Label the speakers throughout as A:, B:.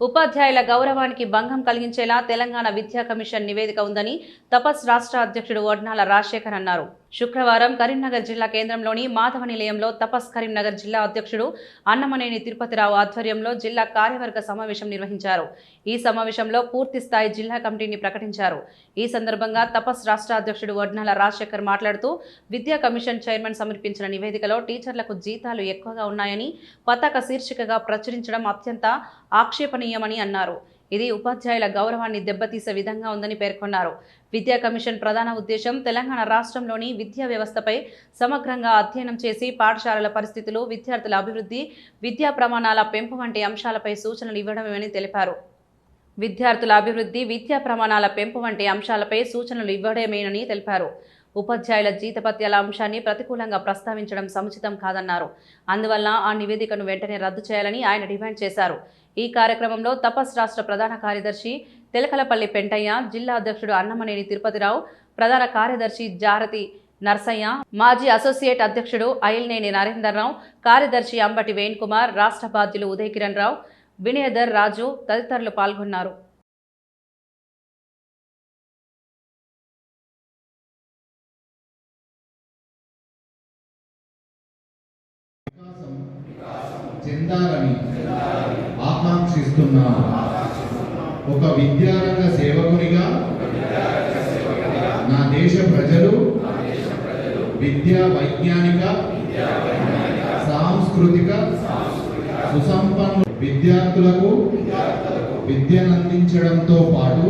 A: ఉపాధ్యాయుల గౌరవానికి భంగం కలిగించేలా తెలంగాణ విద్యా కమిషన్ నివేదిక ఉందని తపస్ రాష్ట్ర అధ్యక్షుడు వడ్నాల రాజశేఖర్ అన్నారు. శుక్రవారం కరీంనగర్ జిల్లా కేంద్రంలోని మాధవ నిలయంలో తపస్ కరీంనగర్ జిల్లా అధ్యక్షుడు అన్నమనేని తిరుపతిరావు ఆధ్వర్యంలో జిల్లా కార్యవర్గ సమావేశం నిర్వహించారు. ఈ సమావేశంలో పూర్తి స్థాయి జిల్లా కమిటీని ప్రకటించారు. ఈ సందర్భంగా తపస్ రాష్ట్ర అధ్యక్షుడు వడ్నాల రాజశేఖర్ మాట్లాడుతూ విద్యా కమిషన్ చైర్మన్ సమర్పించిన నివేదికలో టీచర్లకు జీతాలు ఎక్కువగా ఉన్నాయని పతాక శీర్షికగా ప్రచురించడం అత్యంత ఆక్షేపణీయమని అన్నారు. ఇది ఉపాధ్యాయుల గౌరవాన్ని దెబ్బతీసే విధంగా ఉందని పేర్కొన్నారు. విద్యా కమిషన్ ప్రధాన ఉద్దేశం తెలంగాణ రాష్ట్రంలోని విద్యా వ్యవస్థపై సమగ్రంగా అధ్యయనం చేసి పాఠశాలల పరిస్థితులు, విద్యార్థుల అభివృద్ధి, విద్యా ప్రమాణాల పెంపు వంటి అంశాలపై సూచనలు ఇవ్వడమేనని తెలిపారు. విద్యార్థుల అభివృద్ధి, విద్యా ప్రమాణాల పెంపు వంటి అంశాలపై సూచనలు ఇవ్వడమేనని తెలిపారు. ఉపాధ్యాయుల జీతభత్యాల అంశాన్ని ప్రతికూలంగా ప్రస్తావించడం సముచితం కాదన్నారు. అందువల్ల ఆ నివేదికను వెంటనే రద్దు చేయాలని ఆయన డిమాండ్ చేశారు. ఈ కార్యక్రమంలో తపస్ రాష్ట్ర ప్రధాన కార్యదర్శి తెలకలపల్లి పెంటయ్య, జిల్లా అధ్యక్షుడు అన్నమనేని తిరుపతిరావు, ప్రధాన కార్యదర్శి జారతి నర్సయ్య, మాజీ అసోసియేట్ అధ్యక్షుడు అయల్నేని నరేందర్రావు, కార్యదర్శి అంబటి వేణుకుమార్, రాష్ట్ర బాధ్యులు ఉదయ్ కిరణ్ రావు, వినయధర్ రాజు తదితరులు పాల్గొన్నారు.
B: చెందాలని ఆకాంక్షిస్తున్నాను. ఒక విద్యారంగ సేవకునిగా నా దేశ ప్రజలు విద్యా వైజ్ఞానిక సాంస్కృతిక సుసంపన్న విద్యార్థులకు విద్యనందించడంతో పాటు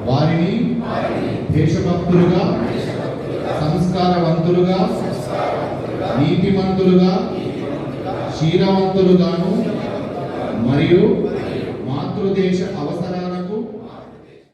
B: వారిని దేశభక్తులుగా, సంస్కారవంతులుగా, నీతిమంతులుగా, శీలవంతులుగాను మరియు